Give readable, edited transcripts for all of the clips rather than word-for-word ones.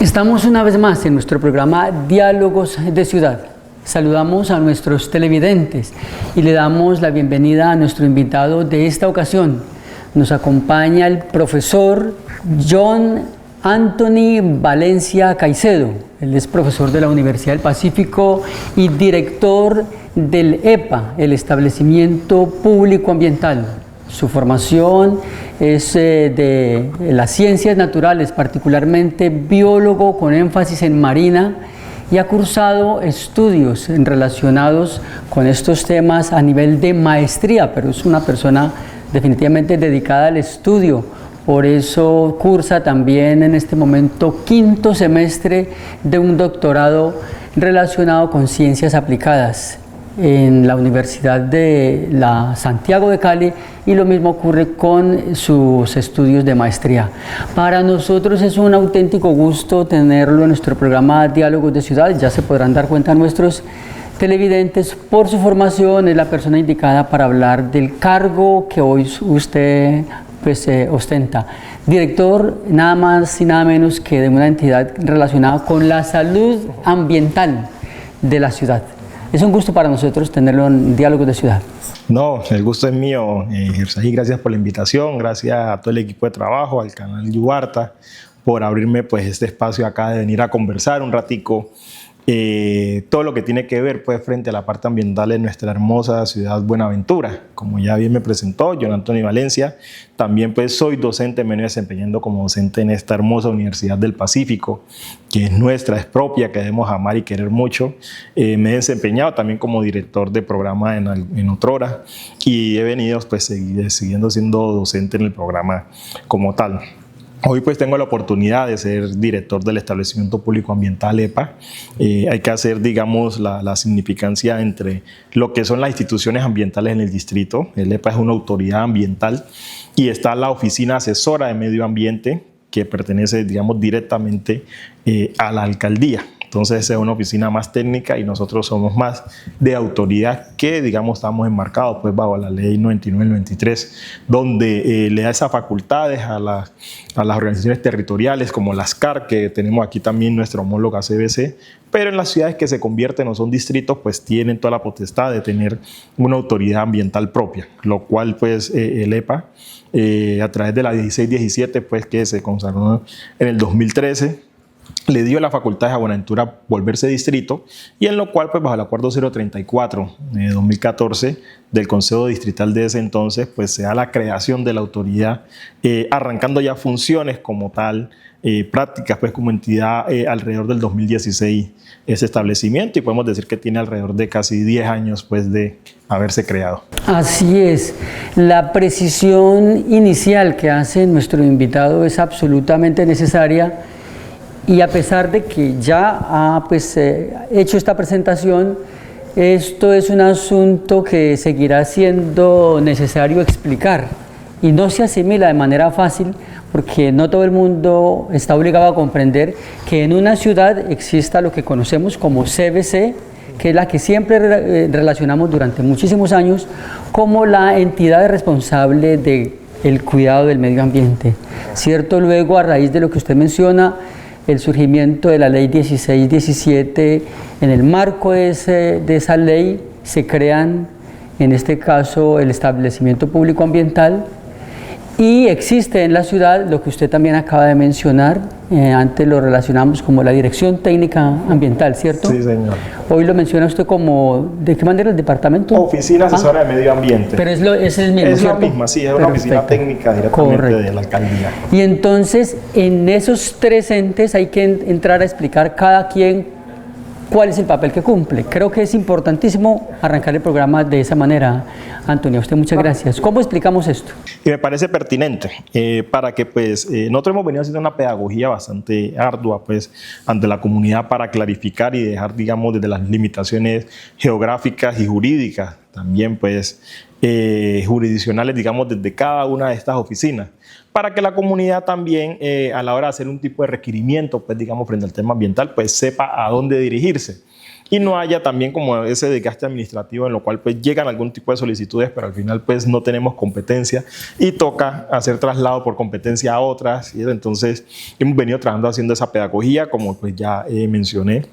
Estamos una vez más en nuestro programa Diálogos de Ciudad. Saludamos a nuestros televidentes y le damos la bienvenida a nuestro invitado de esta ocasión. Nos acompaña el profesor John Anthony Valencia Caicedo. Él es profesor de la Universidad del Pacífico y director del EPA, el Establecimiento Público Ambiental. Su formación es de las ciencias naturales, particularmente biólogo con énfasis en marina, y ha cursado estudios relacionados con estos temas a nivel de maestría, pero es una persona definitivamente dedicada al estudio. Por eso cursa también en este momento quinto semestre de un doctorado relacionado con ciencias aplicadas en la Universidad de la Santiago de Cali, y lo mismo ocurre con sus estudios de maestría. Para nosotros es un auténtico gusto tenerlo en nuestro programa Diálogos de Ciudad. Ya se podrán dar cuenta nuestros televidentes, por su formación es la persona indicada para hablar del cargo que hoy usted ostenta. Director nada más y nada menos que de una entidad relacionada con la salud ambiental de la ciudad. Es un gusto para nosotros tenerlo en Diálogos de Ciudad. No, el gusto es mío, Jersahí, gracias por la invitación, gracias a todo el equipo de trabajo, al canal Yuarta, por abrirme pues este espacio acá de venir a conversar un ratico todo lo que tiene que ver pues frente a la parte ambiental de nuestra hermosa ciudad Buenaventura. Como ya bien me presentó, John Anthony Valencia, también pues soy docente, me vengo desempeñando como docente en esta hermosa Universidad del Pacífico, que es nuestra, es propia, que debemos amar y querer mucho. Me he desempeñado también como director de programa en otrora, y he venido pues siguiendo siendo docente en el programa como tal. Hoy pues tengo la oportunidad de ser director del Establecimiento Público Ambiental EPA. Hay que hacer, digamos, la significancia entre lo que son las instituciones ambientales en el distrito. El EPA es una autoridad ambiental y está la Oficina Asesora de Medio Ambiente, que pertenece, digamos, directamente a la alcaldía. Entonces es una oficina más técnica y nosotros somos más de autoridad, que digamos estamos enmarcados pues bajo la ley 99-93, donde le da esas facultades a las organizaciones territoriales como las CAR, que tenemos aquí también nuestra homóloga CBC, pero en las ciudades que se convierten o son distritos pues tienen toda la potestad de tener una autoridad ambiental propia, lo cual pues el EPA a través de la 1617 pues que se consagró en el 2013, le dio la facultad a Buenaventura volverse distrito, y en lo cual, pues bajo el acuerdo 034 de 2014 del Consejo Distrital de ese entonces, pues se da la creación de la autoridad, arrancando ya funciones como tal, prácticas pues como entidad alrededor del 2016 ese establecimiento, y podemos decir que tiene alrededor de casi 10 años pues de haberse creado. Así es, la precisión inicial que hace nuestro invitado es absolutamente necesaria. Y a pesar de que ya ha hecho esta presentación, esto es un asunto que seguirá siendo necesario explicar y no se asimila de manera fácil, porque no todo el mundo está obligado a comprender que en una ciudad exista lo que conocemos como CBC, que es la que siempre relacionamos durante muchísimos años como la entidad responsable del cuidado del medio ambiente. ¿Cierto? Luego, a raíz de lo que usted menciona, el surgimiento de la ley 1617, en el marco de esa ley se crean, en este caso, el Establecimiento Público Ambiental, y existe en la ciudad lo que usted también acaba de mencionar, antes lo relacionamos como la Dirección Técnica Ambiental, ¿cierto? Sí, señor. Hoy lo menciona usted como, ¿de qué manera el departamento? Oficina Asesora de Medio Ambiente. Pero es el mismo, ¿cierto? Es la misma, sí, es una oficina técnica directamente de la alcaldía. Y entonces, en esos tres entes hay que entrar a explicar cada quien cuál es el papel que cumple. Creo que es importantísimo arrancar el programa de esa manera. Antonio, a usted muchas gracias. ¿Cómo explicamos esto? Y me parece pertinente para que nosotros hemos venido haciendo una pedagogía bastante ardua ante la comunidad para clarificar y dejar, digamos, desde las limitaciones geográficas y jurídicas también jurisdiccionales, digamos, desde cada una de estas oficinas, para que la comunidad también, a la hora de hacer un tipo de requerimiento, pues, digamos, frente al tema ambiental, pues sepa a dónde dirigirse. Y no haya también como ese desgaste administrativo en lo cual pues llegan algún tipo de solicitudes, pero al final pues no tenemos competencia y toca hacer traslado por competencia a otras. Y entonces hemos venido trabajando haciendo esa pedagogía, como pues ya mencioné.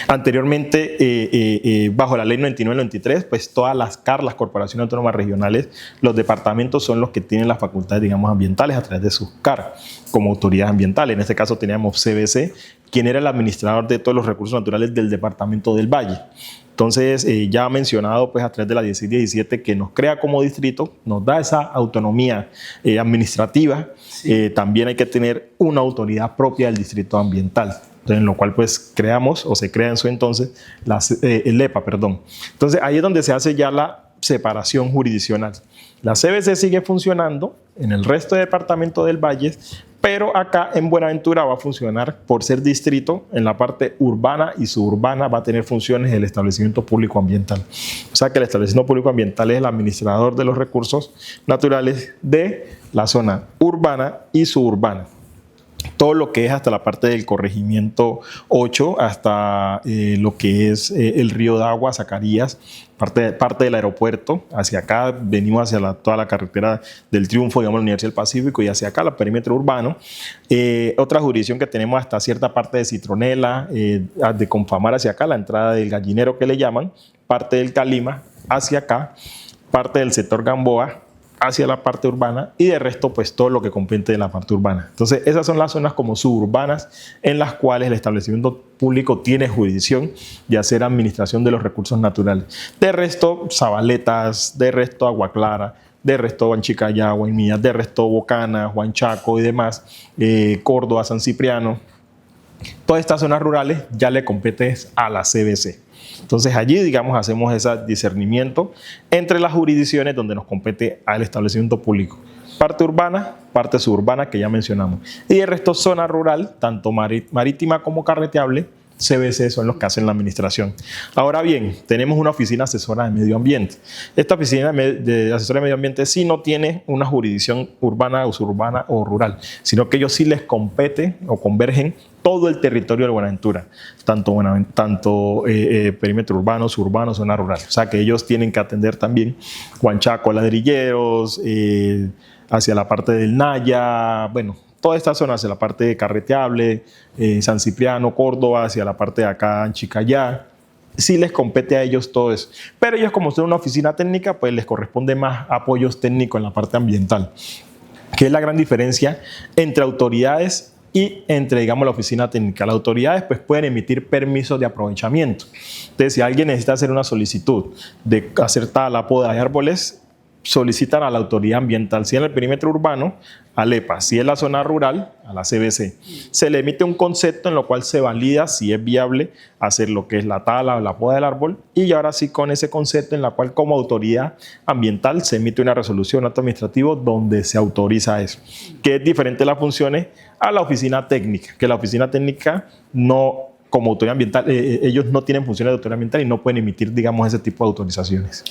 Anteriormente, bajo la ley 99-93, pues todas las CAR, las corporaciones autónomas regionales, los departamentos son los que tienen las facultades, digamos, ambientales a través de sus CAR como autoridades ambientales. En este caso teníamos CBC, quien era el administrador de todos los recursos naturales del departamento del Valle. Entonces, ya mencionado pues a través de la 1617 que nos crea como distrito, nos da esa autonomía administrativa. Sí. También hay que tener una autoridad propia del distrito ambiental, en lo cual pues creamos, o se crea en su entonces, el EPA, perdón. Entonces ahí es donde se hace ya la separación jurisdiccional. La CBC sigue funcionando en el resto de departamento del Valle, pero acá en Buenaventura va a funcionar por ser distrito en la parte urbana y suburbana, va a tener funciones el establecimiento público ambiental. O sea que el establecimiento público ambiental es el administrador de los recursos naturales de la zona urbana y suburbana. Todo lo que es hasta la parte del corregimiento 8, hasta lo que es el río de agua, Zacarías, parte del aeropuerto, hacia acá venimos hacia toda la carretera del Triunfo, digamos la Universidad del Pacífico, y hacia acá, el perímetro urbano. Otra jurisdicción que tenemos hasta cierta parte de Citronela, de Confamar hacia acá, la entrada del Gallinero que le llaman, parte del Calima hacia acá, parte del sector Gamboa, hacia la parte urbana, y de resto pues todo lo que compete de la parte urbana. Entonces esas son las zonas como suburbanas en las cuales el establecimiento público tiene jurisdicción de hacer administración de los recursos naturales. De resto Zabaletas, de resto Agua Clara, de resto Huanchicaya, Guaymía, de resto Bocana, Huanchaco y demás, Córdoba, San Cipriano, todas estas zonas rurales ya le compete a la CBC. Entonces allí, digamos, hacemos ese discernimiento entre las jurisdicciones donde nos compete al establecimiento público. Parte urbana, parte suburbana que ya mencionamos. Y el resto zona rural, tanto marítima como carreteable, CBC son los que hacen la administración. Ahora bien, tenemos una oficina asesora de medio ambiente. Esta oficina de asesora de medio ambiente sí no tiene una jurisdicción urbana o suburbana o rural, sino que ellos sí les compete o convergen todo el territorio de Buenaventura, tanto perímetro urbano, suburbano, zona rural. O sea que ellos tienen que atender también Huanchaco, Ladrilleros, hacia la parte del Naya, bueno, toda esta zona hacia la parte de Carreteable, San Cipriano, Córdoba, hacia la parte de acá, Anchicayá, sí les compete a ellos todo eso. Pero ellos, como son una oficina técnica, pues les corresponde más apoyos técnicos en la parte ambiental, que es la gran diferencia entre autoridades y entre, digamos, la oficina técnica. Las autoridades pues pueden emitir permisos de aprovechamiento. Entonces, si alguien necesita hacer una solicitud de hacer tala, poda de árboles, solicitan a la autoridad ambiental, si es en el perímetro urbano, al EPA, si es la zona rural, a la CBC. Se le emite un concepto en lo cual se valida si es viable hacer lo que es la tala o la poda del árbol, y ahora sí con ese concepto en la cual como autoridad ambiental se emite una resolución, un acto administrativo donde se autoriza eso, que es diferente las funciones a la oficina técnica, que la oficina técnica no, como autoridad ambiental, ellos no tienen funciones de autoridad ambiental y no pueden emitir, digamos, ese tipo de autorizaciones.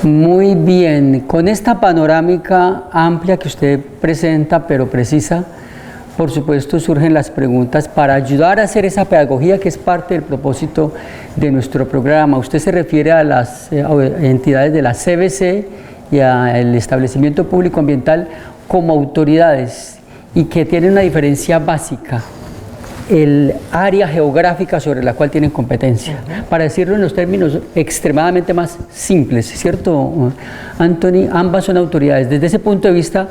Muy bien, con esta panorámica amplia que usted presenta, pero precisa, por supuesto surgen las preguntas para ayudar a hacer esa pedagogía que es parte del propósito de nuestro programa. Usted se refiere a las entidades de la CBC y al establecimiento público ambiental como autoridades y que tienen una diferencia básica: el área geográfica sobre la cual tienen competencia, para decirlo en los términos extremadamente más simples, ¿cierto, Anthony? Ambas son autoridades. Desde ese punto de vista,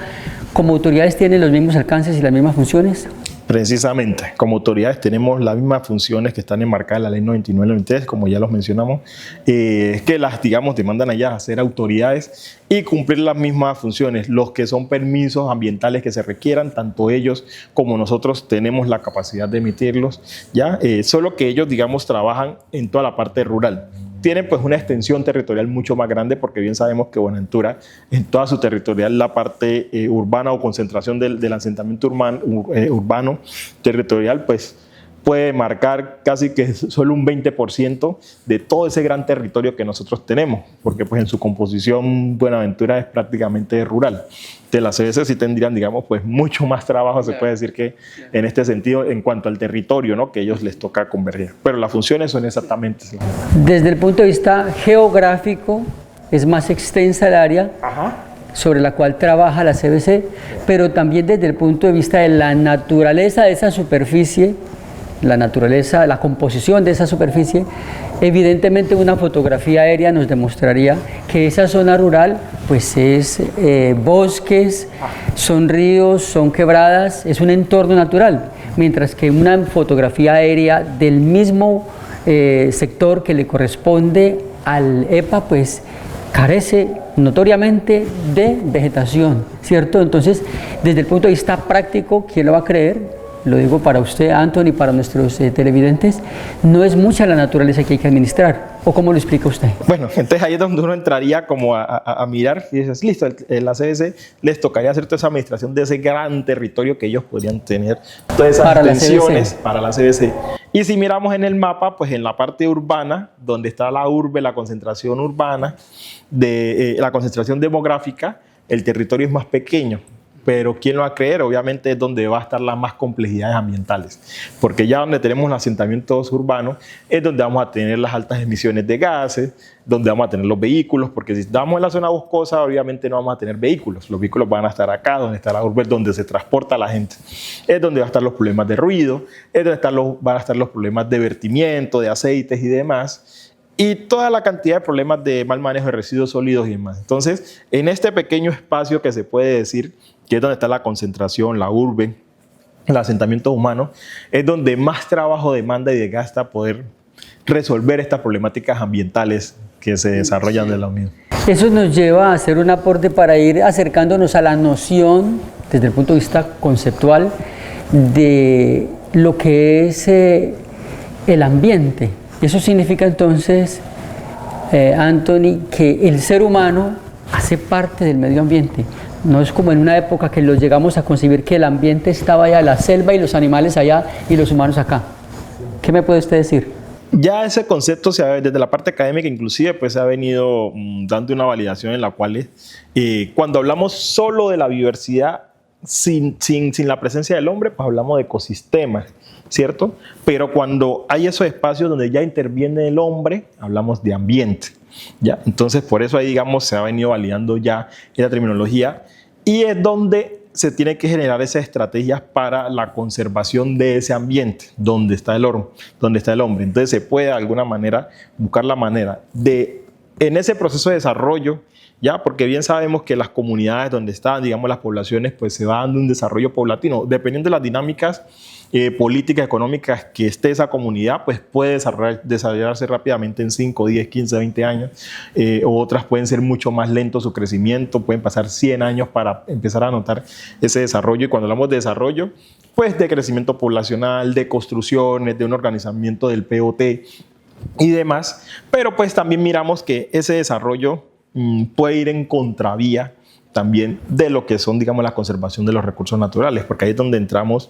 ¿como autoridades tienen los mismos alcances y las mismas funciones? Precisamente, como autoridades tenemos las mismas funciones que están enmarcadas en la ley 99-93, como ya los mencionamos, que las, digamos, demandan allá a ser autoridades y cumplir las mismas funciones. Los que son permisos ambientales que se requieran, tanto ellos como nosotros tenemos la capacidad de emitirlos, ¿ya? Solo que ellos, digamos, trabajan en toda la parte rural. Tienen pues una extensión territorial mucho más grande, porque bien sabemos que Buenaventura, en toda su territorial, la parte urbana o concentración del asentamiento urbano territorial, pues puede marcar casi que solo un 20% de todo ese gran territorio que nosotros tenemos, porque pues en su composición Buenaventura es prácticamente rural. De las CBC sí tendrían, digamos, pues mucho más trabajo, se puede decir que en este sentido, en cuanto al territorio, ¿no?, que ellos les toca converger. Pero las funciones son exactamente las mismas. Desde el punto de vista geográfico, es más extensa el área sobre la cual trabaja la CBC, pero también desde el punto de vista de la naturaleza de esa superficie, la naturaleza, la composición de esa superficie, evidentemente una fotografía aérea nos demostraría que esa zona rural pues es bosques, son ríos, son quebradas, es un entorno natural, mientras que una fotografía aérea del mismo sector que le corresponde al EPA pues carece notoriamente de vegetación, ¿cierto? Entonces, desde el punto de vista práctico, ¿quién lo va a creer? Lo digo para usted, Anthony, para nuestros televidentes, no es mucha la naturaleza que hay que administrar. ¿O cómo lo explica usted? Bueno, entonces ahí es donde uno entraría como a mirar y dices, listo, la CBC les tocaría hacer toda esa administración de ese gran territorio que ellos podrían tener, todas esas extensiones para la CBC. Y si miramos en el mapa, pues en la parte urbana, donde está la urbe, la concentración urbana, la concentración demográfica, el territorio es más pequeño. Pero ¿quién lo va a creer? Obviamente es donde va a estar las más complejidades ambientales, porque ya donde tenemos los asentamientos urbanos es donde vamos a tener las altas emisiones de gases, donde vamos a tener los vehículos, porque si estamos en la zona boscosa obviamente no vamos a tener vehículos, los vehículos van a estar acá, donde está la urbe, donde se transporta la gente, es donde van a estar los problemas de ruido, es donde van a estar los problemas de vertimiento, de aceites y demás, y toda la cantidad de problemas de mal manejo de residuos sólidos y demás. Entonces, en este pequeño espacio que se puede decir que es donde está la concentración, la urbe, el asentamiento humano, es donde más trabajo demanda y desgasta poder resolver estas problemáticas ambientales que se desarrollan de la misma. Eso nos lleva a hacer un aporte para ir acercándonos a la noción, desde el punto de vista conceptual, de lo que es el ambiente. Y eso significa entonces, Anthony, que el ser humano hace parte del medio ambiente. No es como en una época que lo llegamos a concebir que el ambiente estaba allá, la selva y los animales allá y los humanos acá. ¿Qué me puede usted decir? Ya ese concepto desde la parte académica inclusive pues se ha venido dando una validación en la cual cuando hablamos solo de la biodiversidad sin la presencia del hombre, pues hablamos de ecosistemas, ¿cierto? Pero cuando hay esos espacios donde ya interviene el hombre, hablamos de ambiente. ¿Ya? Entonces, por eso ahí, digamos, se ha venido validando ya esa terminología y es donde se tiene que generar esas estrategias para la conservación de ese ambiente donde está el hombre. Entonces, se puede de alguna manera buscar la manera de, en ese proceso de desarrollo, ya, porque bien sabemos que las comunidades donde están, digamos, las poblaciones, pues se va dando un desarrollo paulatino, dependiendo de las dinámicas políticas, económicas que esté esa comunidad, pues puede desarrollarse rápidamente en 5, 10, 15, 20 años. Otras pueden ser mucho más lento su crecimiento, pueden pasar 100 años para empezar a notar ese desarrollo. Y cuando hablamos de desarrollo, pues de crecimiento poblacional, de construcciones, de un organizamiento del POT y demás. Pero pues también miramos que ese desarrollo puede ir en contravía también de lo que son, digamos, la conservación de los recursos naturales, porque ahí es donde entramos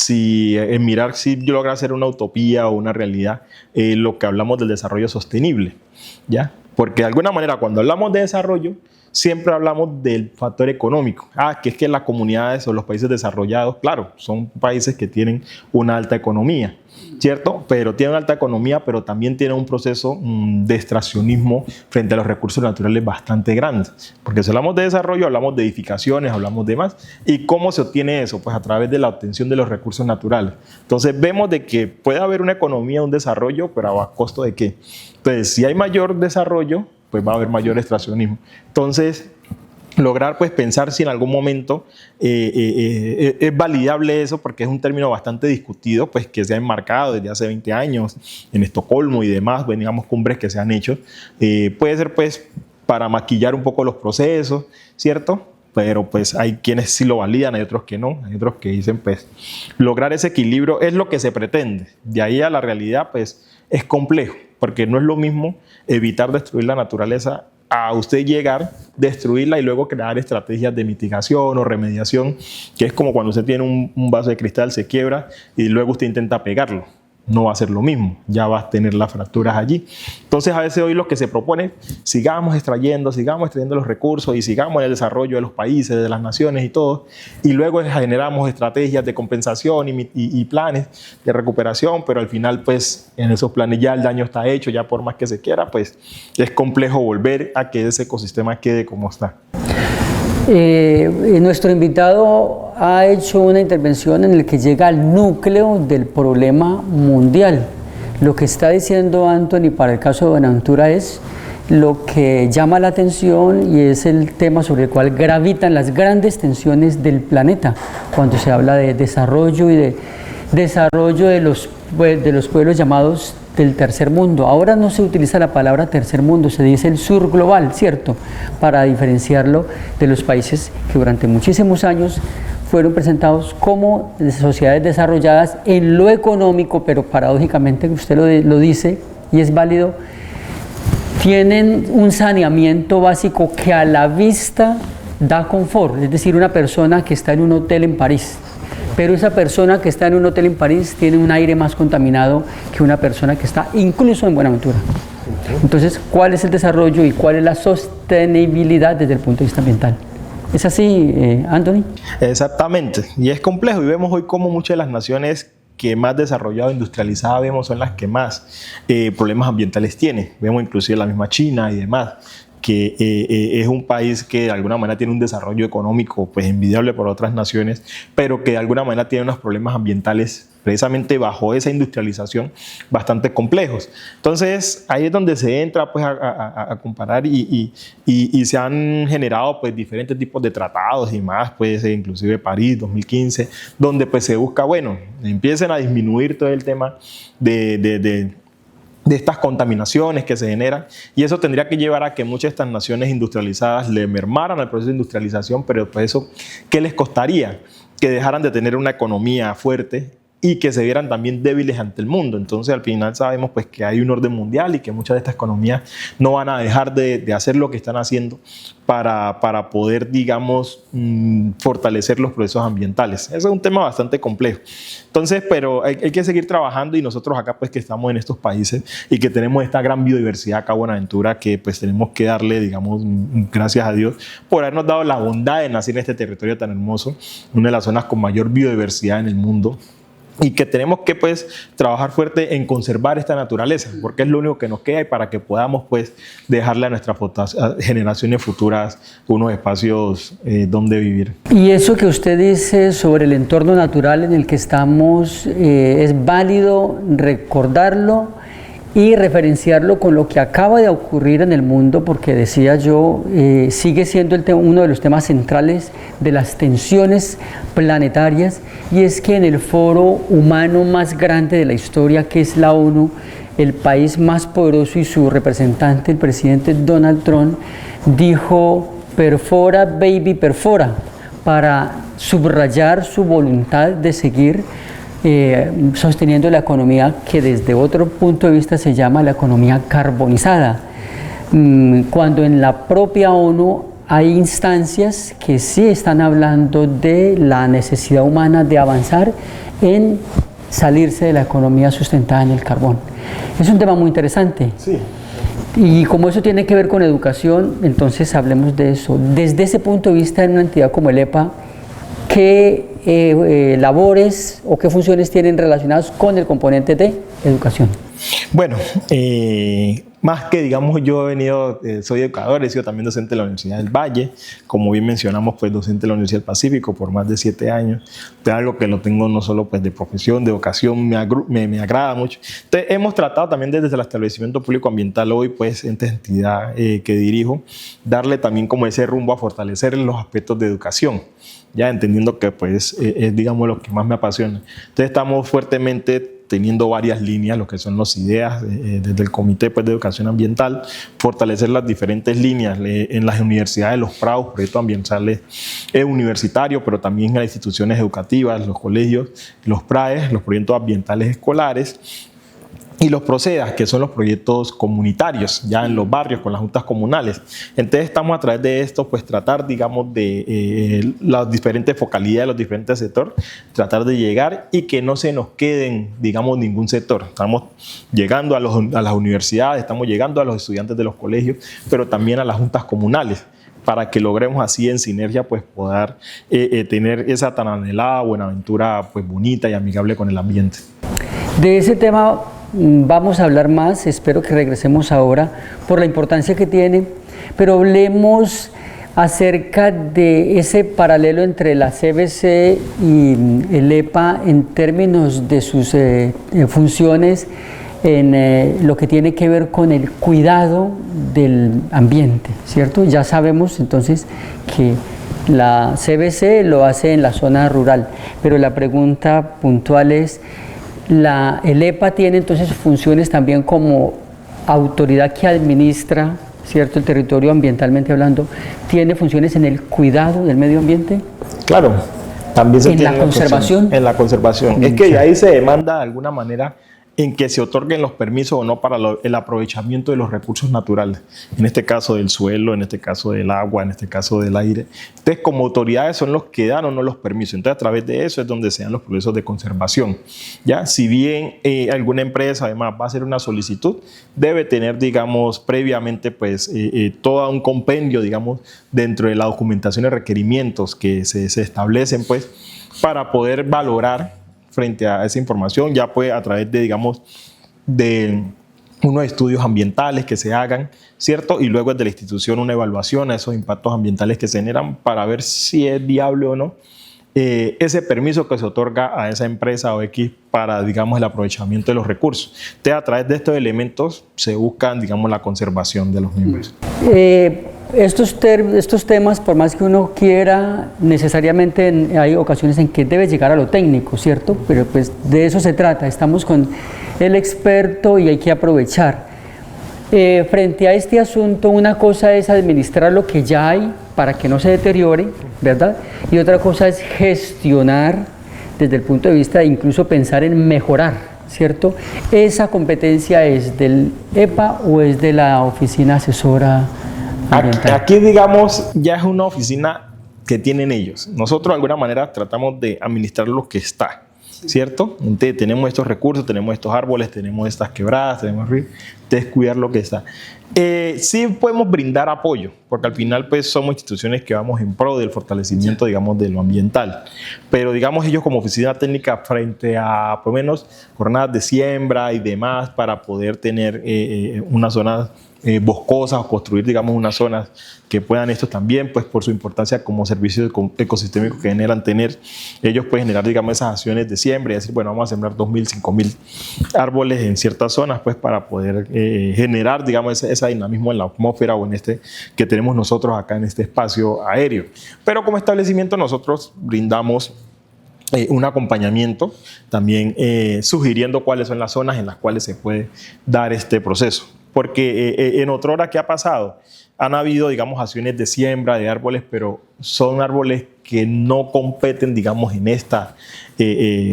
en mirar si logra ser una utopía o una realidad lo que hablamos del desarrollo sostenible, ¿ya? Porque de alguna manera cuando hablamos de desarrollo siempre hablamos del factor económico, que es que las comunidades o los países desarrollados, claro, son países que tienen una alta economía, ¿cierto? Pero tienen alta economía, pero también tienen un proceso de extraccionismo frente a los recursos naturales bastante grande. Porque si hablamos de desarrollo, hablamos de edificaciones, hablamos de más. ¿Y cómo se obtiene eso? Pues a través de la obtención de los recursos naturales. Entonces vemos de que puede haber una economía, un desarrollo, pero ¿a costo de qué? Entonces, si hay mayor desarrollo, pues va a haber mayor extraccionismo. Entonces, lograr pues pensar si en algún momento es validable eso, porque es un término bastante discutido, pues que se ha enmarcado desde hace 20 años en Estocolmo y demás, pues, digamos, cumbres que se han hecho. Puede ser pues para maquillar un poco los procesos, ¿cierto? Pero pues hay quienes sí lo validan, hay otros que no, hay otros que dicen pues lograr ese equilibrio es lo que se pretende. De ahí a la realidad pues es complejo, porque no es lo mismo evitar destruir la naturaleza a usted llegar, destruirla y luego crear estrategias de mitigación o remediación, que es como cuando usted tiene un vaso de cristal, se quiebra y luego usted intenta pegarlo. No va a ser lo mismo, ya va a tener las fracturas allí. Entonces, a veces hoy lo que se propone, sigamos extrayendo los recursos y sigamos en el desarrollo de los países, de las naciones y todo, y luego generamos estrategias de compensación y planes de recuperación, pero al final, pues, en esos planes ya el daño está hecho, ya por más que se quiera, pues, es complejo volver a que ese ecosistema quede como está. Nuestro invitado ha hecho una intervención en la que llega al núcleo del problema mundial. Lo que está diciendo Anthony para el caso de Buenaventura es lo que llama la atención y es el tema sobre el cual gravitan las grandes tensiones del planeta cuando se habla de desarrollo y de desarrollo de los pueblos llamados del tercer mundo. Ahora no se utiliza la palabra tercer mundo, se dice el sur global, ¿cierto? Para diferenciarlo de los países que durante muchísimos años fueron presentados como sociedades desarrolladas en lo económico, pero paradójicamente usted lo dice y es válido, tienen un saneamiento básico que a la vista da confort, es decir, una persona que está en un hotel en París, pero esa persona que está en un hotel en París tiene un aire más contaminado que una persona que está incluso en Buenaventura. Entonces, ¿cuál es el desarrollo y cuál es la sostenibilidad desde el punto de vista ambiental? ¿Es así, Anthony? Exactamente, y es complejo, y vemos hoy cómo muchas de las naciones que más desarrolladas, industrializadas vemos son las que más problemas ambientales tienen. Vemos inclusive la misma China y demás, que es un país que de alguna manera tiene un desarrollo económico pues envidiable por otras naciones, pero que de alguna manera tiene unos problemas ambientales precisamente bajo esa industrialización bastante complejos. Entonces ahí es donde se entra pues a comparar y se han generado pues diferentes tipos de tratados y más, pues inclusive París 2015, donde pues se busca, bueno, empiecen a disminuir todo el tema de estas contaminaciones que se generan, y eso tendría que llevar a que muchas de estas naciones industrializadas le mermaran al proceso de industrialización, pero después eso, ¿qué les costaría? Que dejaran de tener una economía fuerte y que se vieran también débiles ante el mundo. Entonces al final sabemos pues que hay un orden mundial y que muchas de estas economías no van a dejar de hacer lo que están haciendo para poder, digamos, fortalecer los procesos ambientales. Ese es un tema bastante complejo. Entonces, pero hay que seguir trabajando, y nosotros acá pues que estamos en estos países y que tenemos esta gran biodiversidad acá en Buenaventura, que pues tenemos que darle, digamos, gracias a Dios por habernos dado la bondad de nacer en este territorio tan hermoso, una de las zonas con mayor biodiversidad en el mundo, y que tenemos que pues trabajar fuerte en conservar esta naturaleza, porque es lo único que nos queda, y para que podamos pues dejarle a nuestras generaciones futuras unos espacios donde vivir. Y eso que usted dice sobre el entorno natural en el que estamos, es válido recordarlo y referenciarlo con lo que acaba de ocurrir en el mundo, porque decía yo, sigue siendo uno de los temas centrales de las tensiones planetarias, y es que en el foro humano más grande de la historia, que es la ONU, el país más poderoso y su representante, el presidente Donald Trump, dijo perfora, baby, perfora, para subrayar su voluntad de seguir sosteniendo la economía que desde otro punto de vista se llama la economía carbonizada, cuando en la propia ONU hay instancias que sí están hablando de la necesidad humana de avanzar en salirse de la economía sustentada en el carbón. Es un tema muy interesante. Sí. Y como eso tiene que ver con educación, entonces hablemos de eso. Desde ese punto de vista, en una entidad como el EPA, ¿qué labores o qué funciones tienen relacionadas con el componente de educación? Bueno, más que digamos yo he venido, soy educador, he sido también docente de la Universidad del Valle, como bien mencionamos, pues docente de la Universidad del Pacífico por más de 7 años, de algo que lo tengo no solo pues de profesión, de vocación, me agrada mucho. Entonces hemos tratado también desde el establecimiento público ambiental hoy, pues en esta entidad que dirijo, darle también como ese rumbo a fortalecer los aspectos de educación, ya entendiendo que pues es digamos lo que más me apasiona. Entonces estamos fuertemente teniendo varias líneas, lo que son las ideas desde el Comité pues, de Educación Ambiental, fortalecer las diferentes líneas en las universidades, los PRAUs, proyectos ambientales universitarios, pero también en las instituciones educativas, los colegios, los PRAES, los proyectos ambientales escolares, y los PROCEDAS, que son los proyectos comunitarios, ya en los barrios con las juntas comunales. Entonces estamos a través de esto, pues tratar, digamos, de las diferentes focalidades de los diferentes sectores, tratar de llegar y que no se nos queden, digamos, ningún sector. Estamos llegando a las universidades, estamos llegando a los estudiantes de los colegios, pero también a las juntas comunales, para que logremos así en sinergia pues poder tener esa tan anhelada Buenaventura pues bonita y amigable con el ambiente. De ese tema vamos a hablar más, espero que regresemos ahora por la importancia que tiene, pero hablemos acerca de ese paralelo entre la CBC y el EPA en términos de sus funciones en lo que tiene que ver con el cuidado del ambiente, ¿cierto? Ya sabemos entonces que la CBC lo hace en la zona rural, pero la pregunta puntual es, el EPA tiene entonces funciones también como autoridad que administra, ¿cierto?, el territorio ambientalmente hablando, ¿tiene funciones en el cuidado del medio ambiente? Claro, también se ¿En tiene la conservación? En la conservación. Es que de ahí se demanda de alguna manera en que se otorguen los permisos o no para el aprovechamiento de los recursos naturales, en este caso del suelo, en este caso del agua, en este caso del aire. Entonces, como autoridades son los que dan o no los permisos. Entonces, a través de eso es donde se dan los procesos de conservación. ¿Ya? Si bien alguna empresa además va a hacer una solicitud, debe tener, digamos, previamente pues, todo un compendio, digamos, dentro de la documentación y requerimientos que se establecen pues, para poder valorar frente a esa información, ya pues a través de, digamos, de unos estudios ambientales que se hagan, ¿cierto? Y luego de la institución una evaluación a esos impactos ambientales que se generan para ver si es viable o no ese permiso que se otorga a esa empresa o X para, digamos, el aprovechamiento de los recursos. Entonces, a través de estos elementos se buscan, digamos, la conservación de los mismos. Estos temas, por más que uno quiera, necesariamente hay ocasiones en que debe llegar a lo técnico, ¿cierto? Pero pues de eso se trata, estamos con el experto y hay que aprovechar. Frente a este asunto, una cosa es administrar lo que ya hay para que no se deteriore, ¿verdad? Y otra cosa es gestionar desde el punto de vista de incluso pensar en mejorar, ¿cierto? ¿Esa competencia es del EPA o es de la oficina asesora ambiental? Aquí, digamos, ya es una oficina que tienen ellos. Nosotros de alguna manera tratamos de administrar lo que está, ¿cierto? Entonces, tenemos estos recursos, tenemos estos árboles, tenemos estas quebradas, tenemos ríos, entonces cuidar lo que está. Sí podemos brindar apoyo, porque al final pues somos instituciones que vamos en pro del fortalecimiento, digamos, de lo ambiental. Pero digamos ellos como oficina técnica frente a por lo menos jornadas de siembra y demás para poder tener unas zonas boscosas o construir, digamos, unas zonas que puedan estos también, pues por su importancia como servicios ecosistémicos que generan tener, ellos pueden generar, digamos, esas acciones de siembra y decir, bueno, vamos a sembrar 2.000, 5.000 árboles en ciertas zonas, pues para poder generar, digamos, ese dinamismo en la atmósfera o en este que tenemos nosotros acá en este espacio aéreo. Pero como establecimiento nosotros brindamos un acompañamiento, también sugiriendo cuáles son las zonas en las cuales se puede dar este proceso. Porque en otra hora, ¿qué ha pasado? Han habido, digamos, acciones de siembra de árboles, pero son árboles que no competen, digamos, en esta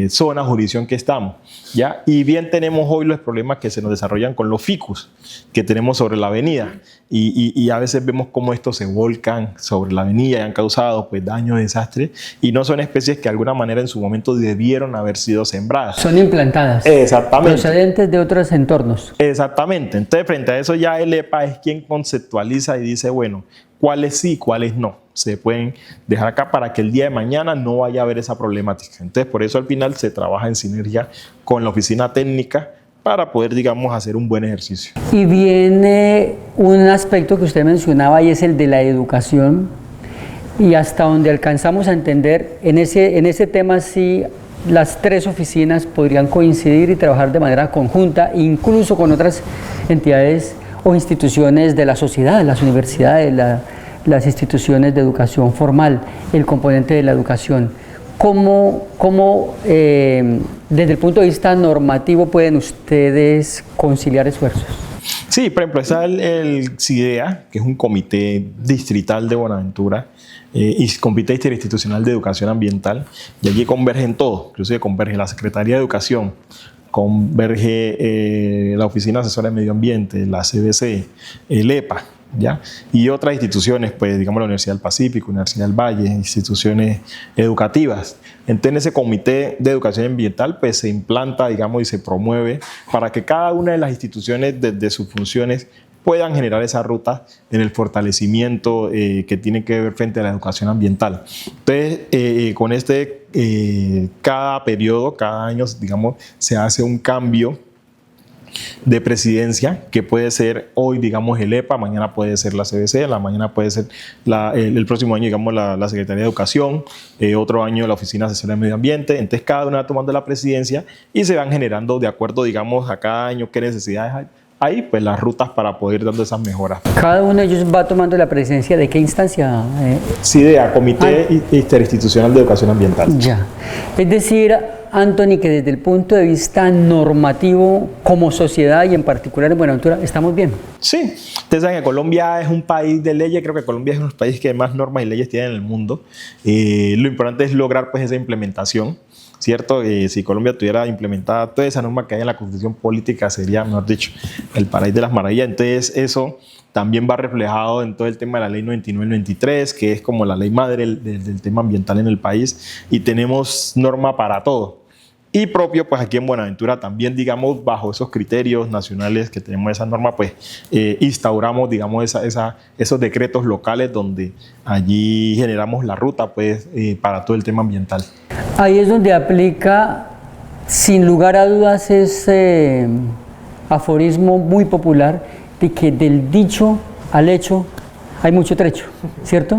zona, jurisdicción que estamos, ¿ya? Y bien tenemos hoy los problemas que se nos desarrollan con los ficus que tenemos sobre la avenida y a veces vemos cómo estos se volcan sobre la avenida y han causado pues daño, desastre, y no son especies que de alguna manera en su momento debieron haber sido sembradas. Son implantadas. Exactamente. Procedentes de otros entornos. Exactamente. Entonces, frente a eso ya el EPA es quien conceptualiza y dice, bueno, cuáles sí, cuáles no se pueden dejar acá para que el día de mañana no vaya a haber esa problemática. Entonces, por eso al final se trabaja en sinergia con la oficina técnica para poder, digamos, hacer un buen ejercicio. Y viene un aspecto que usted mencionaba y es el de la educación, y hasta donde alcanzamos a entender, en ese tema sí las tres oficinas podrían coincidir y trabajar de manera conjunta, incluso con otras entidades o instituciones de la sociedad, las universidades, las instituciones de educación formal, el componente de la educación. ¿Cómo desde el punto de vista normativo pueden ustedes conciliar esfuerzos? Sí, por ejemplo, está el CIDEA, que es un comité distrital de Buenaventura, y comité interinstitucional de educación ambiental, y allí convergen todo, inclusive converge la Secretaría de Educación converge la Oficina Asesora de Medio Ambiente, la CBC, el EPA, ¿ya? Y otras instituciones, pues digamos la Universidad del Pacífico, Universidad del Valle, instituciones educativas. Entonces en ese comité de educación ambiental pues se implanta, digamos, y se promueve para que cada una de las instituciones desde sus funciones puedan generar esa ruta en el fortalecimiento que tiene que ver frente a la educación ambiental. Entonces, con cada periodo, cada año, digamos, se hace un cambio de presidencia, que puede ser hoy, digamos, el EPA, mañana puede ser la CBC, mañana puede ser el próximo año, digamos, la Secretaría de Educación, otro año la Oficina Asesora de Medio Ambiente. Entonces, cada una va tomando la presidencia y se van generando, de acuerdo, digamos, a cada año qué necesidades hay. Ahí, pues, las rutas para poder ir dando esas mejoras. ¿Cada uno de ellos va tomando la presidencia de qué instancia? CIDEA, Comité Interinstitucional de Educación Ambiental. Ya. Es decir, Anthony, que desde el punto de vista normativo, como sociedad y en particular en Buenaventura, ¿estamos bien? Sí. Ustedes saben que Colombia es un país de leyes. Creo que Colombia es uno de los países que más normas y leyes tiene en el mundo. Lo importante es lograr, pues, esa implementación. ¿Cierto? Si Colombia tuviera implementada toda esa norma que hay en la Constitución Política, sería, mejor dicho, el paraíso de las maravillas. Entonces, eso también va reflejado en todo el tema de la Ley 99-93, que es como la ley madre del tema ambiental en el país, y tenemos norma para todo. Y propio, pues aquí en Buenaventura también, digamos, bajo esos criterios nacionales que tenemos esa norma, pues instauramos, digamos, esos decretos locales donde allí generamos la ruta, pues, para todo el tema ambiental. Ahí es donde aplica, sin lugar a dudas, ese aforismo muy popular de que del dicho al hecho hay mucho trecho, ¿cierto?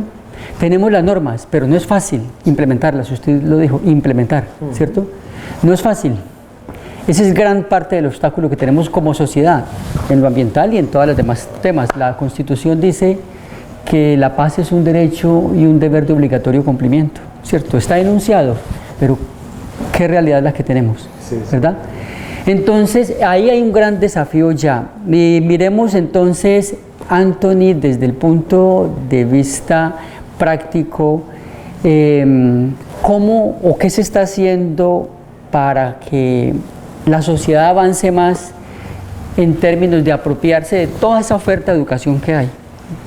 Tenemos las normas, pero no es fácil implementarlas, usted lo dijo, implementar, ¿cierto? No es fácil. Ese es gran parte del obstáculo que tenemos como sociedad, en lo ambiental y en todos los demás temas. La Constitución dice que la paz es un derecho y un deber de obligatorio cumplimiento, ¿cierto? Está enunciado, pero ¿qué realidad es la que tenemos? Sí, sí. ¿Verdad? Entonces, ahí hay un gran desafío ya. Miremos entonces, Anthony, desde el punto de vista práctico, ¿cómo o qué se está haciendo para que la sociedad avance más en términos de apropiarse de toda esa oferta de educación que hay?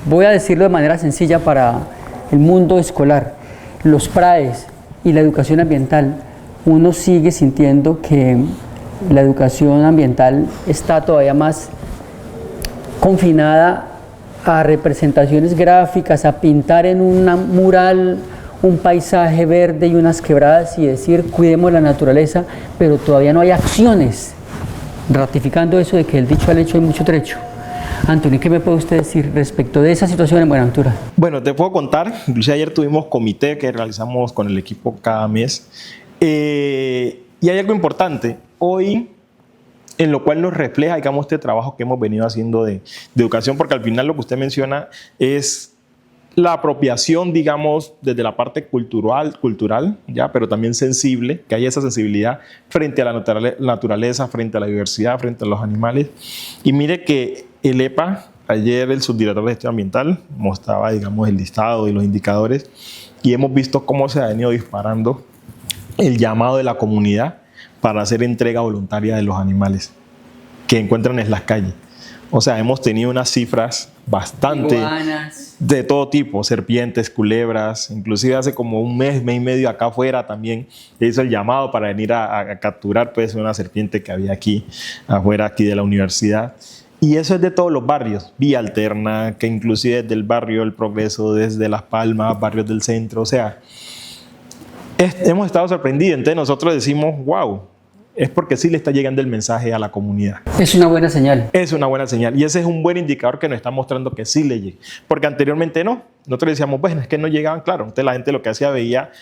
Voy a decirlo de manera sencilla para el mundo escolar. Los PRAES y la educación ambiental, uno sigue sintiendo que la educación ambiental está todavía más confinada a representaciones gráficas, a pintar en un mural un paisaje verde y unas quebradas y decir cuidemos la naturaleza, pero todavía no hay acciones ratificando eso de que el dicho al hecho hay mucho trecho. Anthony, ¿qué me puede usted decir respecto de esa situación en Buenaventura? Bueno, te puedo contar, incluso ayer tuvimos comité que realizamos con el equipo cada mes, y hay algo importante hoy en lo cual nos refleja, digamos, este trabajo que hemos venido haciendo de educación, porque al final lo que usted menciona es la apropiación, digamos, desde la parte cultural, ¿ya? Pero también sensible, que haya esa sensibilidad frente a la naturaleza, frente a la diversidad, frente a los animales. Y mire que el EPA, ayer el subdirector de gestión ambiental mostraba, digamos, el listado y los indicadores, y hemos visto cómo se ha venido disparando el llamado de la comunidad para hacer entrega voluntaria de los animales que encuentran en las calles. O sea, hemos tenido unas cifras bastante iguanas, de todo tipo, serpientes, culebras, inclusive hace como un mes y medio acá afuera también hizo el llamado para venir a capturar, pues, una serpiente que había aquí afuera aquí de la universidad. Y eso es de todos los barrios, Vía Alterna, que inclusive desde el barrio El Progreso, desde Las Palmas, barrios del centro, o sea, hemos estado sorprendidos. Entonces nosotros decimos, wow, es porque sí le está llegando el mensaje a la comunidad. Es una buena señal. Es una buena señal. Y ese es un buen indicador que nos está mostrando que sí le llega. Porque anteriormente no. Nosotros decíamos, bueno, es que no llegaban, claro. Entonces la gente lo que hacía veía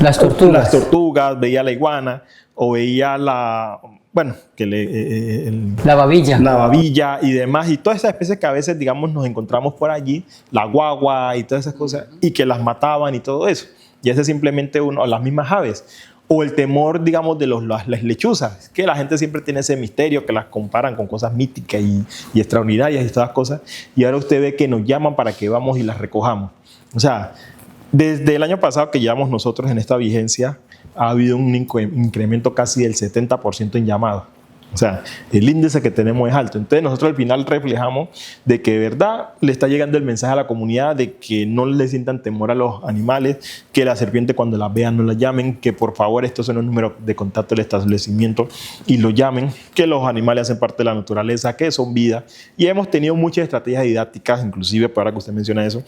las tortugas, veía la iguana o veía la babilla. La babilla y demás. Y todas esas especies que a veces, digamos, nos encontramos por allí, la guagua y todas esas cosas, y que las mataban y todo eso. Y ese es simplemente uno, las mismas aves. O el temor, digamos, de las lechuzas, que la gente siempre tiene ese misterio, que las comparan con cosas míticas y extraordinarias y todas las cosas, y ahora usted ve que nos llaman para que vamos y las recojamos. O sea, desde el año pasado que llevamos nosotros en esta vigencia, ha habido un incremento casi del 70% en llamados. O sea, el índice que tenemos es alto. Entonces nosotros al final reflejamos de que de verdad le está llegando el mensaje a la comunidad de que no le sientan temor a los animales, que la serpiente cuando la vean no la llamen, que por favor estos son los números de contacto del establecimiento y lo llamen, que los animales hacen parte de la naturaleza, que son vida. Y hemos tenido muchas estrategias didácticas, inclusive, para que usted menciona eso,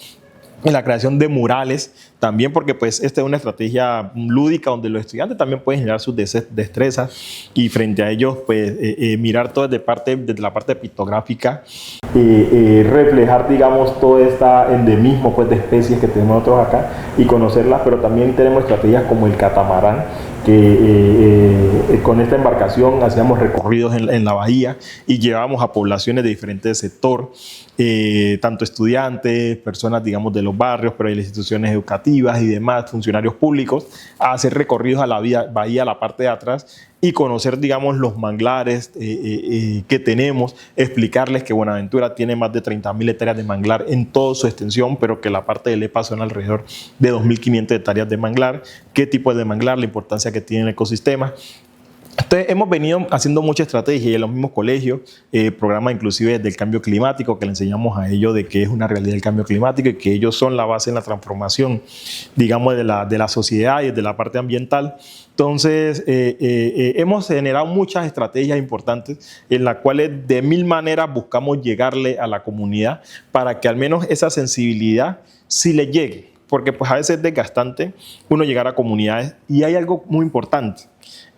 en la creación de murales también, porque pues esta es una estrategia lúdica donde los estudiantes también pueden generar sus destrezas y frente a ellos pues mirar todo desde la parte pictográfica, reflejar digamos todo este endemismo pues de especies que tenemos nosotros acá y conocerlas, pero también tenemos estrategias como el catamarán, que con esta embarcación hacíamos recorridos en la bahía y llevábamos a poblaciones de diferentes sectores, tanto estudiantes, personas digamos de los barrios, pero hay las instituciones educativas y demás, funcionarios públicos, a hacer recorridos a la bahía, a la parte de atrás y conocer digamos los manglares que tenemos, explicarles que Buenaventura tiene más de 30.000 hectáreas de manglar en toda su extensión, pero que la parte del EPA son alrededor de 2.500 hectáreas de manglar, qué tipo de manglar, la importancia que tiene el ecosistema. Entonces hemos venido haciendo mucha estrategia y en los mismos colegios, programas inclusive del cambio climático, que le enseñamos a ellos de que es una realidad el cambio climático y que ellos son la base en la transformación, digamos, de la sociedad y de la parte ambiental. Entonces hemos generado muchas estrategias importantes en las cuales de mil maneras buscamos llegarle a la comunidad para que al menos esa sensibilidad sí le llegue, porque pues a veces es desgastante uno llegar a comunidades y hay algo muy importante.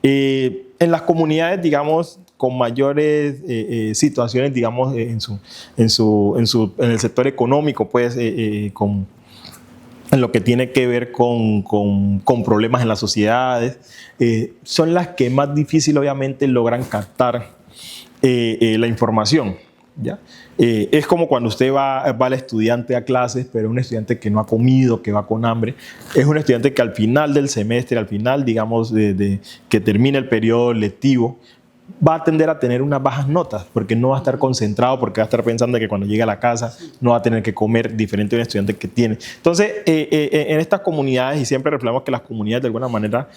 En las comunidades, digamos, con mayores situaciones, digamos, en el sector económico, pues, en lo que tiene que ver con problemas en las sociedades, son las que más difícil, obviamente, logran captar la información. ¿Ya? Es como cuando usted va al estudiante a clases, pero un estudiante que no ha comido, que va con hambre, es un estudiante que al final del semestre, al final, digamos, que termine el periodo lectivo, va a tender a tener unas bajas notas, porque no va a estar concentrado, porque va a estar pensando que cuando llegue a la casa no va a tener que comer diferente a un estudiante que tiene. Entonces, en estas comunidades, y siempre reflejamos que las comunidades de alguna manera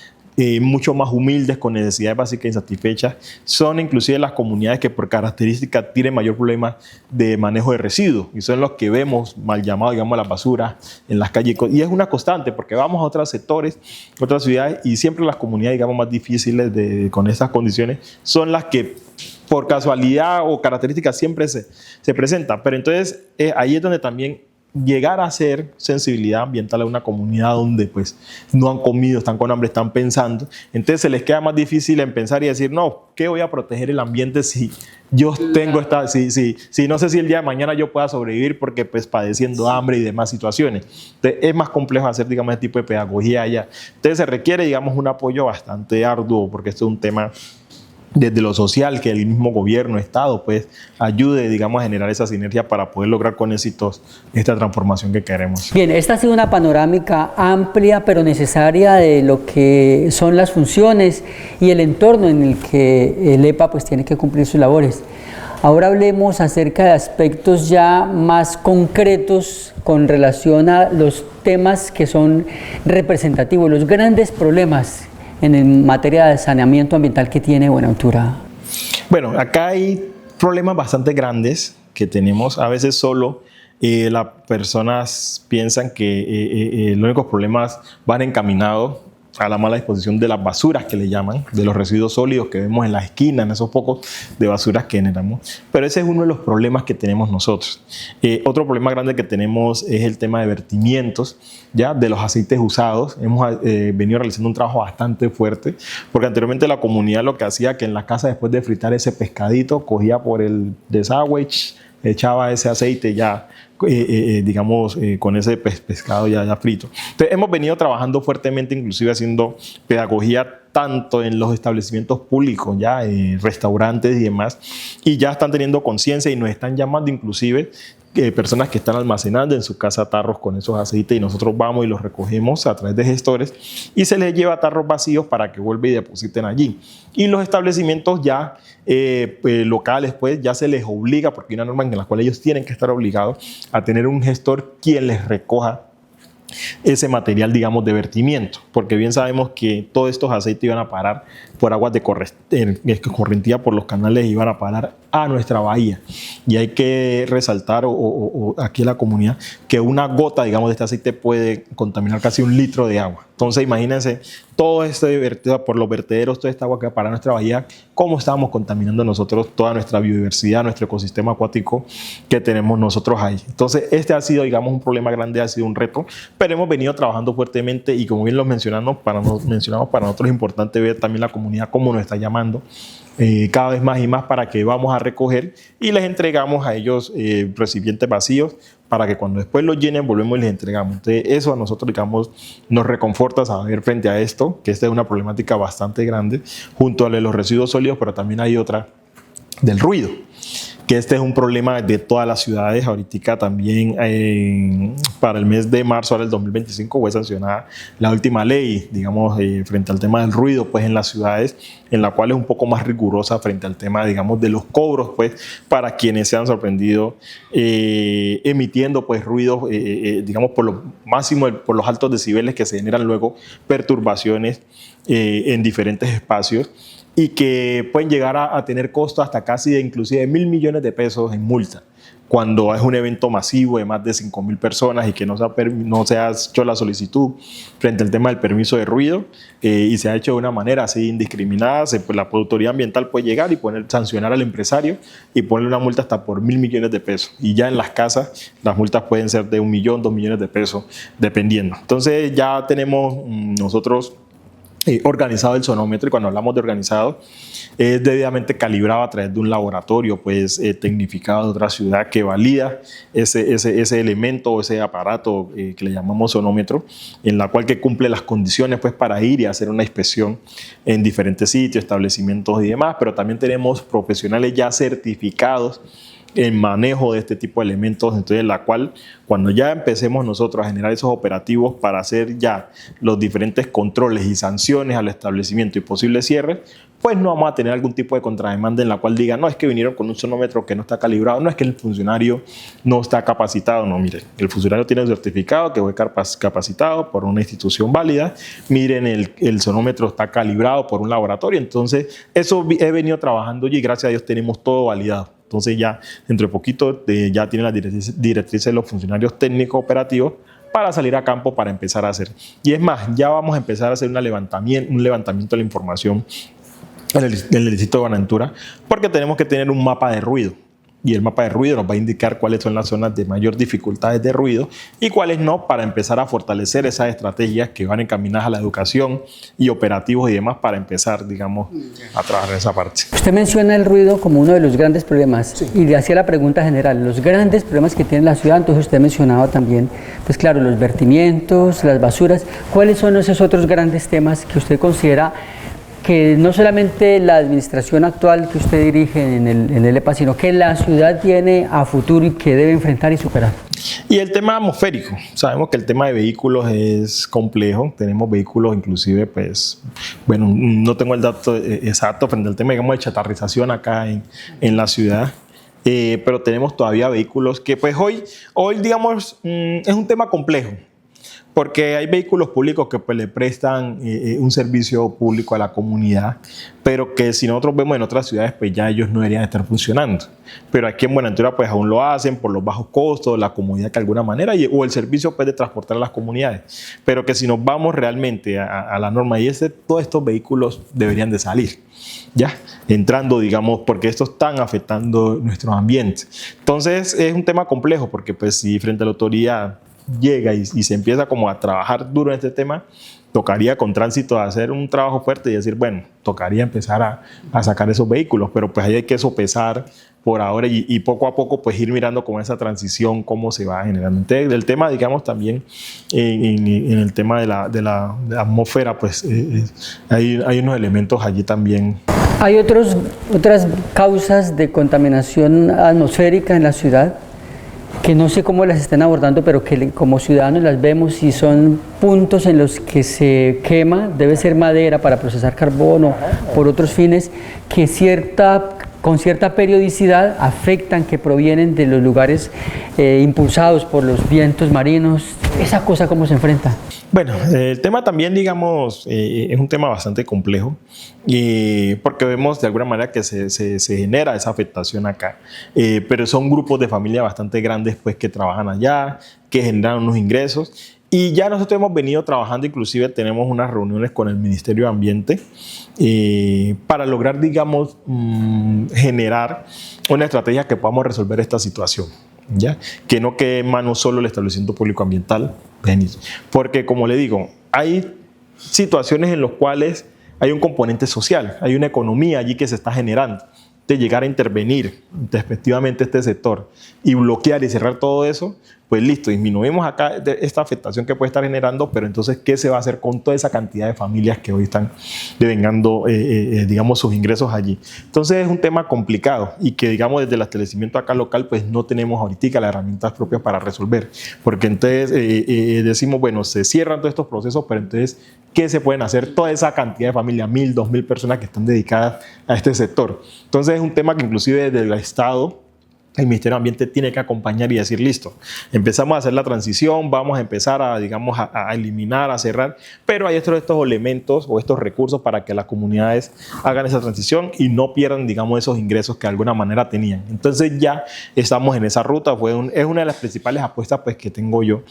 mucho más humildes, con necesidades básicas insatisfechas, son inclusive las comunidades que por características tienen mayor problema de manejo de residuos y son los que vemos mal llamados, digamos, las basuras en las calles. Y es una constante porque vamos a otros sectores, otras ciudades y siempre las comunidades, digamos, más difíciles con esas condiciones son las que por casualidad o características siempre se presentan. Pero entonces ahí es donde también llegar a hacer sensibilidad ambiental a una comunidad donde pues no han comido, están con hambre, están pensando, entonces se les queda más difícil en pensar y decir, no, ¿qué voy a proteger el ambiente si yo tengo si no sé si el día de mañana yo pueda sobrevivir porque pues padeciendo hambre y demás situaciones? Entonces es más complejo hacer, digamos, este tipo de pedagogía allá. Entonces se requiere, digamos, un apoyo bastante arduo porque esto es un tema desde lo social, que el mismo gobierno, Estado, pues ayude, digamos, a generar esa sinergia para poder lograr con éxitos esta transformación que queremos. Bien, esta ha sido una panorámica amplia pero necesaria de lo que son las funciones y el entorno en el que el EPA pues tiene que cumplir sus labores. Ahora hablemos acerca de aspectos ya más concretos con relación a los temas que son representativos, los grandes problemas en materia de saneamiento ambiental que tiene Buenaventura. Bueno, acá hay problemas bastante grandes que tenemos. A veces solo las personas piensan que los únicos problemas van encaminados a la mala disposición de las basuras que le llaman, de los residuos sólidos que vemos en las esquinas, en esos pocos de basuras que generamos. Pero ese es uno de los problemas que tenemos nosotros. Otro problema grande que tenemos es el tema de vertimientos, ya de los aceites usados. Hemos venido realizando un trabajo bastante fuerte, porque anteriormente la comunidad lo que hacía que en la casa, después de fritar ese pescadito, cogía por el desagüe, echaba ese aceite ya, digamos, con ese pescado ya frito. Entonces hemos venido trabajando fuertemente, inclusive haciendo pedagogía tanto en los establecimientos públicos, ya restaurantes y demás, y ya están teniendo conciencia y nos están llamando inclusive personas que están almacenando en su casa tarros con esos aceites y nosotros vamos y los recogemos a través de gestores y se les lleva tarros vacíos para que vuelvan y depositen allí. Y los establecimientos ya locales pues ya se les obliga, porque hay una norma en la cual ellos tienen que estar obligados a tener un gestor quien les recoja ese material, digamos, de vertimiento, porque bien sabemos que todos estos aceites iban a parar por aguas de correntía por los canales, iban a parar a nuestra bahía. Y hay que resaltar aquí en la comunidad que una gota, digamos, de este aceite puede contaminar casi 1 litro de agua. Entonces imagínense todo este vertido por los vertederos, toda esta agua que va para nuestra bahía, cómo estábamos contaminando nosotros toda nuestra biodiversidad, nuestro ecosistema acuático que tenemos nosotros ahí. Entonces este ha sido, digamos, un problema grande, ha sido un reto, pero hemos venido trabajando fuertemente y como bien lo mencionamos, para nosotros es importante ver también la comunidad cómo nos está llamando cada vez más y más para que vamos a recoger y les entregamos a ellos recipientes vacíos para que cuando después los llenen volvemos y les entregamos. Entonces eso a nosotros, digamos, nos reconforta saber frente a esto, que esta es una problemática bastante grande junto a la de los residuos sólidos, pero también hay otra del ruido, que este es un problema de todas las ciudades. Ahorita también para el mes de marzo del 2025 fue sancionada la última ley, digamos, frente al tema del ruido, pues en las ciudades, en la cual es un poco más rigurosa frente al tema, digamos, de los cobros, pues, para quienes se han sorprendido emitiendo, pues, ruidos, digamos, por lo máximo, por los altos decibeles que se generan luego perturbaciones en diferentes espacios, y que pueden llegar a tener costos hasta casi de inclusive 1.000 millones de pesos en multa, cuando es un evento masivo de más de 5.000 personas y que no se ha hecho la solicitud frente al tema del permiso de ruido y se ha hecho de una manera así indiscriminada. La autoridad ambiental puede llegar y sancionar al empresario y ponerle una multa hasta por 1.000 millones de pesos. Y ya en las casas las multas pueden ser de 1 millón, 2 millones de pesos, dependiendo. Entonces ya tenemos nosotros organizado el sonómetro, y cuando hablamos de organizado es debidamente calibrado a través de un laboratorio pues tecnificado de otra ciudad que valida ese elemento o ese aparato que le llamamos sonómetro, en la cual que cumple las condiciones pues para ir y hacer una inspección en diferentes sitios, establecimientos y demás, pero también tenemos profesionales ya certificados en manejo de este tipo de elementos. Entonces, la cual cuando ya empecemos nosotros a generar esos operativos para hacer ya los diferentes controles y sanciones al establecimiento y posibles cierres, pues no vamos a tener algún tipo de contrademanda en la cual diga, no, es que vinieron con un sonómetro que no está calibrado, no es que el funcionario no está capacitado. No, miren, el funcionario tiene un certificado que fue capacitado por una institución válida, miren, el sonómetro está calibrado por un laboratorio. Entonces eso he venido trabajando y gracias a Dios tenemos todo validado. Entonces ya dentro de poquito ya tienen las directrices de los funcionarios técnicos operativos para salir a campo para empezar a hacer. Y es más, ya vamos a empezar a hacer un levantamiento de la información en el distrito de Buenaventura, porque tenemos que tener un mapa de ruido. Y el mapa de ruido nos va a indicar cuáles son las zonas de mayor dificultades de ruido y cuáles no, para empezar a fortalecer esas estrategias que van encaminadas a la educación y operativos y demás para empezar, digamos, a trabajar en esa parte. Usted menciona el ruido como uno de los grandes problemas, sí, y le hacía la pregunta general, los grandes problemas que tiene la ciudad. Entonces usted mencionaba también, pues claro, los vertimientos, las basuras. ¿Cuáles son esos otros grandes temas que usted considera que no solamente la administración actual que usted dirige en el EPA, sino que la ciudad tiene a futuro y que debe enfrentar y superar? Y el tema atmosférico, sabemos que el tema de vehículos es complejo, tenemos vehículos inclusive, pues, bueno, no tengo el dato exacto frente al tema, digamos, de chatarrización acá en la ciudad. Pero tenemos todavía vehículos que pues hoy digamos, es un tema complejo, porque hay vehículos públicos que pues le prestan un servicio público a la comunidad, pero que si nosotros vemos en otras ciudades, pues ya ellos no deberían estar funcionando. Pero aquí en Buenaventura pues aún lo hacen por los bajos costos, la comodidad que de alguna manera, o el servicio pues de transportar a las comunidades. Pero que si nos vamos realmente a la norma, y todos estos vehículos deberían de salir, ya, entrando, digamos, porque estos están afectando nuestros ambientes. Entonces es un tema complejo, porque pues si frente a la autoridad llega y se empieza como a trabajar duro en este tema, tocaría con tránsito hacer un trabajo fuerte y decir, bueno, tocaría empezar a sacar esos vehículos, pero pues ahí hay que sopesar por ahora y poco a poco pues ir mirando con esa transición cómo se va generando. Entonces, el tema, digamos, también en el tema de la atmósfera, pues hay unos elementos allí también. ¿Hay otras causas de contaminación atmosférica en la ciudad que no sé cómo las están abordando, pero que como ciudadanos las vemos y son puntos en los que se quema, debe ser madera para procesar carbono, por otros fines, que con cierta periodicidad afectan, que provienen de los lugares impulsados por los vientos marinos, ¿Esa cosa cómo se enfrenta? Bueno, el tema también, digamos, es un tema bastante complejo porque vemos de alguna manera que se genera esa afectación acá, pero son grupos de familia bastante grandes pues que trabajan allá, que generan unos ingresos y ya nosotros hemos venido trabajando, inclusive tenemos unas reuniones con el Ministerio de Ambiente para lograr, digamos, generar una estrategia que podamos resolver esta situación. ¿Ya? Que no quede en manos solo el establecimiento público ambiental, porque como le digo, hay situaciones en las cuales hay un componente social, hay una economía allí que se está generando. De llegar a intervenir respectivamente este sector y bloquear y cerrar todo eso, pues listo, disminuimos acá esta afectación que puede estar generando, pero entonces, ¿qué se va a hacer con toda esa cantidad de familias que hoy están devengando, digamos, sus ingresos allí? Entonces es un tema complicado y que, digamos, desde el establecimiento acá local, pues no tenemos ahorita las herramientas propias para resolver, porque entonces decimos, bueno, se cierran todos estos procesos, pero entonces, ¿qué se pueden hacer toda esa cantidad de familias, 1.000, 2.000 personas que están dedicadas a este sector? Entonces es un tema que inclusive desde el Estado, el Ministerio de Ambiente tiene que acompañar y decir, listo, empezamos a hacer la transición, vamos a empezar a, digamos, a eliminar, a cerrar, pero hay estos elementos o estos recursos para que las comunidades hagan esa transición y no pierdan, digamos, esos ingresos que de alguna manera tenían. Entonces ya estamos en esa ruta, es una de las principales apuestas pues, que tengo yo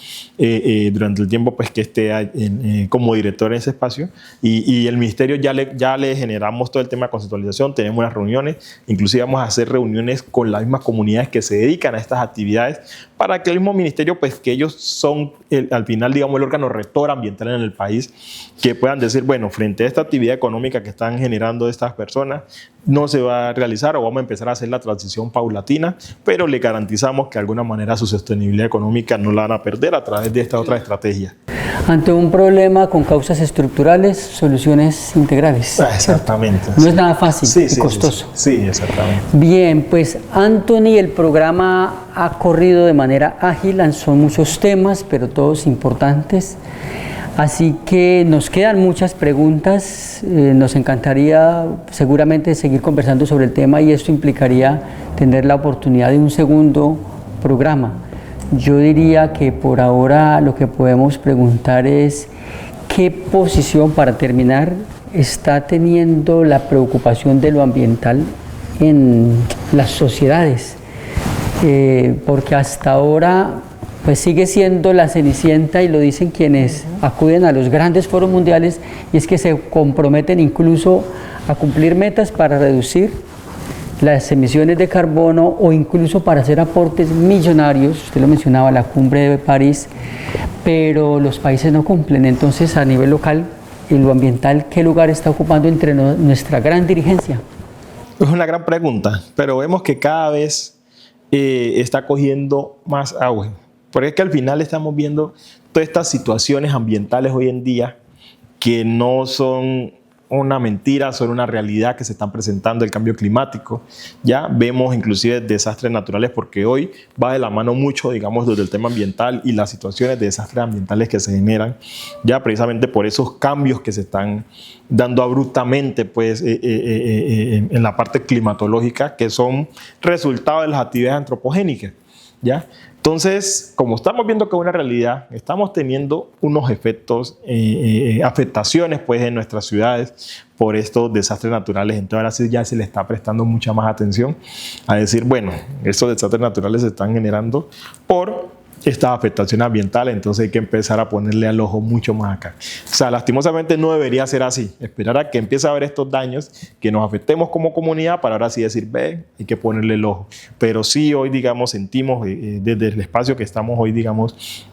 durante el tiempo pues, que esté como director en ese espacio y el Ministerio ya le generamos todo el tema de conceptualización, tenemos unas reuniones, inclusive vamos a hacer reuniones con las mismas comunidades que se dedican a estas actividades para que el mismo ministerio, pues que ellos son al final, digamos, el órgano rector ambiental en el país, que puedan decir, bueno, frente a esta actividad económica que están generando estas personas, no se va a realizar o vamos a empezar a hacer la transición paulatina, pero le garantizamos que de alguna manera su sostenibilidad económica no la van a perder a través de esta otra estrategia. Ante un problema con causas estructurales, soluciones integrales. Exactamente. No es nada fácil y costoso. Sí, exactamente. Bien, pues Anthony, el programa ha corrido de manera ágil, son muchos temas, pero todos importantes. Así que nos quedan muchas preguntas, nos encantaría seguramente seguir conversando sobre el tema y esto implicaría tener la oportunidad de un segundo programa. Yo diría que por ahora lo que podemos preguntar es qué posición, para terminar, está teniendo la preocupación de lo ambiental en las sociedades, porque hasta ahora pues sigue siendo la cenicienta y lo dicen quienes acuden a los grandes foros mundiales y es que se comprometen incluso a cumplir metas para reducir las emisiones de carbono o incluso para hacer aportes millonarios, usted lo mencionaba, la cumbre de París, pero los países no cumplen. Entonces, a nivel local y lo ambiental, ¿qué lugar está ocupando entre nuestra gran dirigencia? Es una gran pregunta, pero vemos que cada vez está cogiendo más auge, porque es que al final estamos viendo todas estas situaciones ambientales hoy en día que no son una mentira, son una realidad que se están presentando, el cambio climático. Ya vemos inclusive desastres naturales porque hoy va de la mano mucho, digamos, desde el tema ambiental y las situaciones de desastres ambientales que se generan, ya precisamente por esos cambios que se están dando abruptamente pues, en la parte climatológica, que son resultado de las actividades antropogénicas. ¿Ya? Entonces, como estamos viendo que es una realidad, estamos teniendo unos efectos, afectaciones pues, en nuestras ciudades por estos desastres naturales. Entonces ahora sí ya se le está prestando mucha más atención a decir, bueno, estos desastres naturales se están generando por esta afectación ambiental, entonces hay que empezar a ponerle al ojo mucho más acá. O sea, lastimosamente no debería ser así, esperar a que empiece a haber estos daños, que nos afectemos como comunidad para ahora sí decir, ve, hay que ponerle el ojo. Pero sí hoy, digamos, sentimos desde el espacio que estamos hoy, digamos,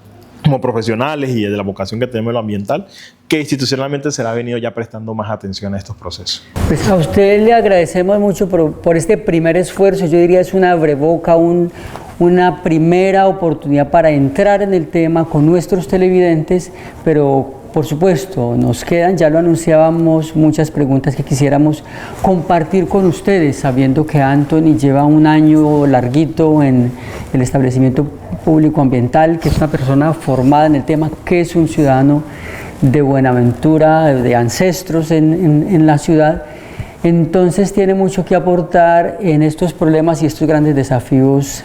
como profesionales y desde la vocación que tenemos en lo ambiental, que institucionalmente se le ha venido ya prestando más atención a estos procesos. Pues a usted le agradecemos mucho por este primer esfuerzo, yo diría es una abreboca, una primera oportunidad para entrar en el tema con nuestros televidentes, pero por supuesto nos quedan, ya lo anunciábamos, muchas preguntas que quisiéramos compartir con ustedes, sabiendo que Anthony lleva un año larguito en el establecimiento público ambiental, que es una persona formada en el tema, que es un ciudadano de Buenaventura, de ancestros en la ciudad. Entonces tiene mucho que aportar en estos problemas y estos grandes desafíos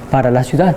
para la ciudad.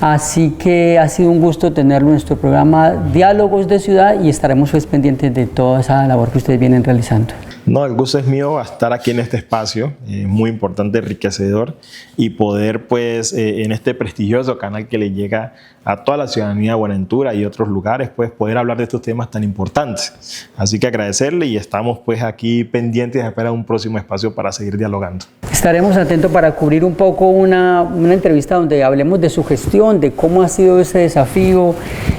Así que ha sido un gusto tenerlo en nuestro programa Diálogos de Ciudad y estaremos pues pendientes de toda esa labor que ustedes vienen realizando. No, el gusto es mío estar aquí en este espacio, muy importante, enriquecedor, y poder pues en este prestigioso canal que le llega a toda la ciudadanía de Buenaventura y otros lugares, pues poder hablar de estos temas tan importantes. Así que agradecerle y estamos pues aquí pendientes de esperar un próximo espacio para seguir dialogando. Estaremos atentos para cubrir un poco una entrevista donde hablemos de su gestión, de cómo ha sido ese desafío,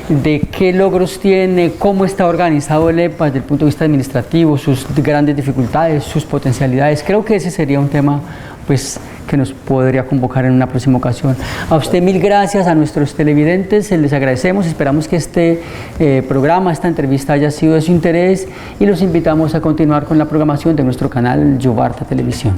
de qué logros tiene, cómo está organizado el EPA desde el punto de vista administrativo, sus grandes dificultades, sus potencialidades. Creo que ese sería un tema pues, que nos podría convocar en una próxima ocasión. A usted mil gracias, a nuestros televidentes les agradecemos, esperamos que este programa, esta entrevista haya sido de su interés y los invitamos a continuar con la programación de nuestro canal Yubarta Televisión.